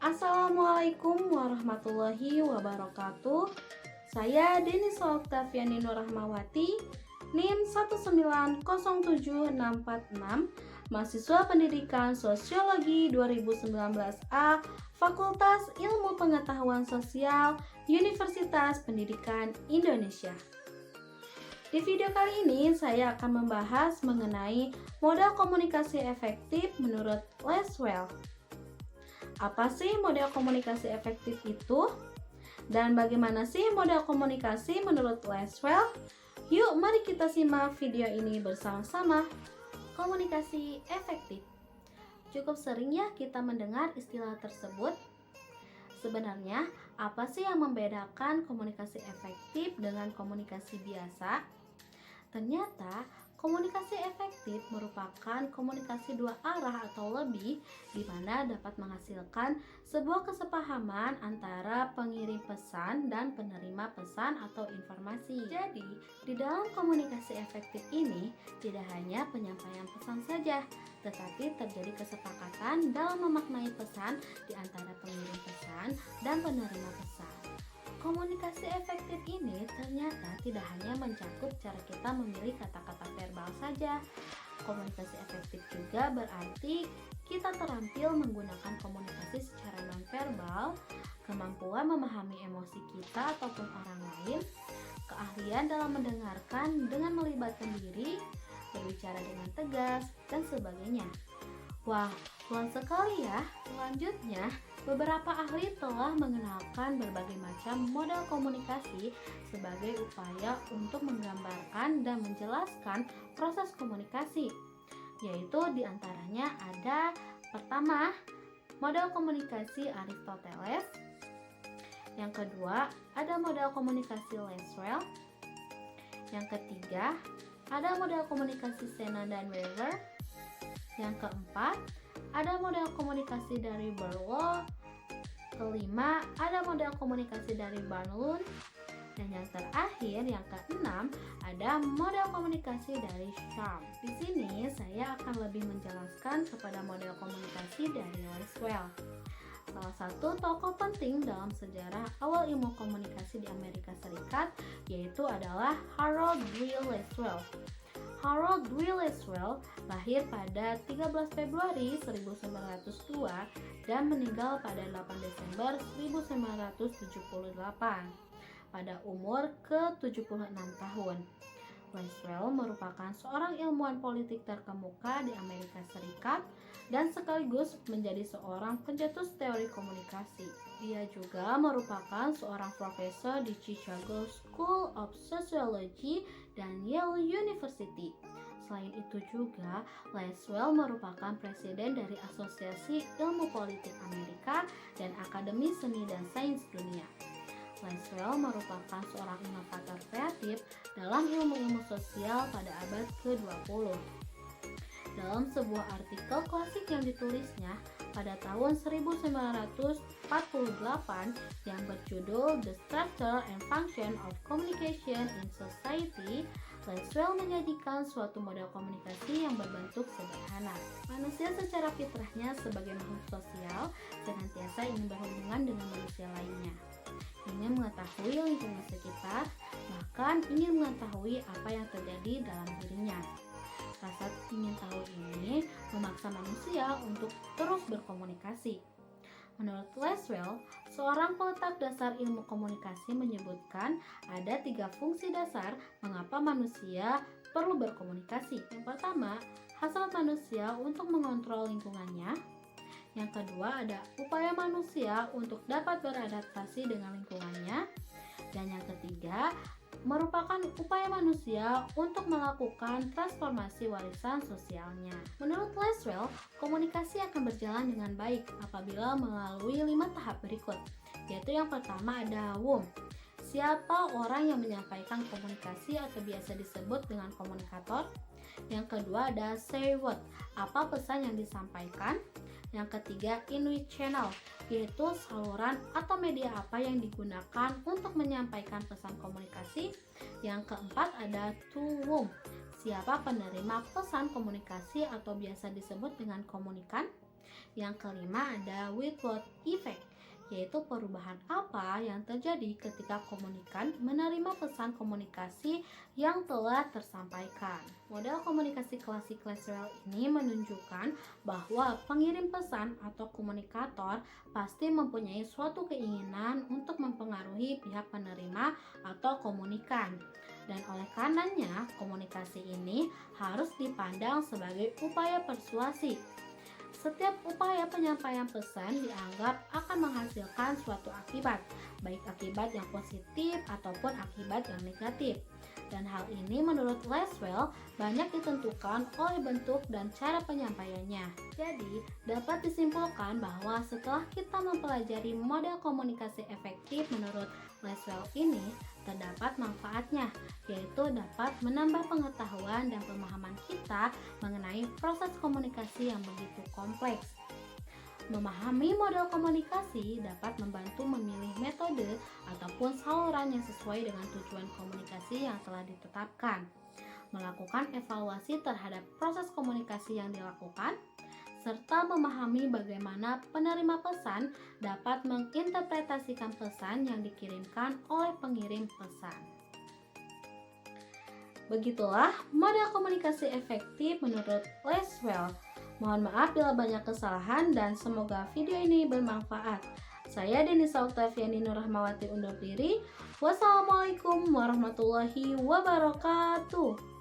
Assalamualaikum warahmatullahi wabarakatuh. Saya Denisa Oktaviani Nur Rahmawati, NIM 1907646, mahasiswa Pendidikan Sosiologi 2019A, Fakultas Ilmu Pengetahuan Sosial, Universitas Pendidikan Indonesia. Di video kali ini saya akan membahas mengenai model komunikasi efektif menurut Lasswell. Apa sih model komunikasi efektif itu? Dan bagaimana sih model komunikasi menurut Lasswell? Yuk mari kita simak video ini bersama-sama. Komunikasi efektif. Cukup sering ya kita mendengar istilah tersebut. Sebenarnya, apa sih yang membedakan komunikasi efektif dengan komunikasi biasa? Ternyata, komunikasi efektif merupakan komunikasi dua arah atau lebih, di mana dapat menghasilkan sebuah kesepahaman antara pengirim pesan dan penerima pesan atau informasi. Jadi, di dalam komunikasi efektif ini tidak hanya penyampaian pesan saja, tetapi terjadi kesepakatan dalam memaknai pesan di antara pengirim pesan dan penerima pesan. Komunikasi efektif ini ternyata tidak hanya mencakup cara kita memilih kata-kata verbal saja. Komunikasi efektif juga berarti kita terampil menggunakan komunikasi secara non-verbal, kemampuan memahami emosi kita ataupun orang lain, keahlian dalam mendengarkan dengan melibatkan diri, berbicara dengan tegas, dan sebagainya. Wah, luas sekali ya. Selanjutnya, beberapa ahli telah mengenalkan berbagai macam model komunikasi sebagai upaya untuk menggambarkan dan menjelaskan proses komunikasi. Yaitu diantaranya ada pertama, model komunikasi Aristoteles. Yang kedua, ada model komunikasi Lasswell. Yang ketiga, ada model komunikasi Sena dan Weber. Yang keempat, ada model komunikasi dari Berlow. Kelima, ada model komunikasi dari Barnlund. Dan yang terakhir, yang keenam, ada model komunikasi dari Sharp. Di sini saya akan lebih menjelaskan kepada model komunikasi dari Lasswell. Salah satu tokoh penting dalam sejarah awal ilmu komunikasi di Amerika Serikat yaitu adalah Harold Dwyer Lasswell. Harold Dwyer Lasswell lahir pada 13 Februari 1902 dan meninggal pada 8 Desember 1978 pada umur ke-76 tahun. Lasswell merupakan seorang ilmuwan politik terkemuka di Amerika Serikat dan sekaligus menjadi seorang pencetus teori komunikasi. Dia juga merupakan seorang profesor di Chicago School of Sociology dan Yale University. Selain itu juga, Lasswell merupakan presiden dari Asosiasi Ilmu Politik Amerika dan Akademi Seni dan Sains Dunia. Lasswell merupakan seorang inovator kreatif dalam ilmu-ilmu sosial pada abad ke-20. Dalam sebuah artikel klasik yang ditulisnya pada tahun 1948 yang berjudul The Structure and Function of Communication in Society, Lasswell menyajikan suatu model komunikasi yang berbentuk sederhana. Manusia secara fitrahnya sebagai makhluk sosial senantiasa ingin berhubungan dengan manusia lainnya, ingin mengetahui lingkungan sekitar, bahkan ingin mengetahui apa yang terjadi dalam dirinya. Rasa ingin tahu ini memaksa manusia untuk terus berkomunikasi. Menurut Lasswell, seorang peletak dasar ilmu komunikasi menyebutkan ada 3 fungsi dasar mengapa manusia perlu berkomunikasi. Yang pertama, hasrat manusia untuk mengontrol lingkungannya. Yang kedua, ada upaya manusia untuk dapat beradaptasi dengan lingkungannya. Dan yang ketiga, merupakan upaya manusia untuk melakukan transformasi warisan sosialnya. Menurut Lasswell, komunikasi akan berjalan dengan baik apabila melalui 5 tahap berikut, yaitu yang pertama ada whom. Siapa orang yang menyampaikan komunikasi atau biasa disebut dengan komunikator. Yang kedua ada say what, apa pesan yang disampaikan. Yang ketiga, in which channel, yaitu saluran atau media apa yang digunakan untuk menyampaikan pesan komunikasi. Yang keempat ada to whom, siapa penerima pesan komunikasi atau biasa disebut dengan komunikan. Yang kelima ada Whitworth Effect, yaitu perubahan apa yang terjadi ketika komunikan menerima pesan komunikasi yang telah tersampaikan. Model komunikasi klasik Laswell ini menunjukkan bahwa pengirim pesan atau komunikator pasti mempunyai suatu keinginan untuk mempengaruhi pihak penerima atau komunikan. Dan oleh karenanya, komunikasi ini harus dipandang sebagai upaya persuasi. Setiap upaya penyampaian pesan dianggap akan menghasilkan suatu akibat, baik akibat yang positif ataupun akibat yang negatif. Dan hal ini menurut Laswell banyak ditentukan oleh bentuk dan cara penyampaiannya. Jadi, dapat disimpulkan bahwa setelah kita mempelajari model komunikasi efektif menurut Laswell ini, terdapat manfaatnya, yaitu dapat menambah pengetahuan dan pemahaman kita mengenai proses komunikasi yang begitu kompleks. Memahami model komunikasi dapat membantu memilih metode ataupun saluran yang sesuai dengan tujuan komunikasi yang telah ditetapkan, melakukan evaluasi terhadap proses komunikasi yang dilakukan, serta memahami bagaimana penerima pesan dapat menginterpretasikan pesan yang dikirimkan oleh pengirim pesan. Begitulah model komunikasi efektif menurut Laswell. Mohon maaf bila banyak kesalahan dan semoga video ini bermanfaat. Saya Denisa Oktaviani Nurrahmawati undur diri. Wassalamualaikum warahmatullahi wabarakatuh.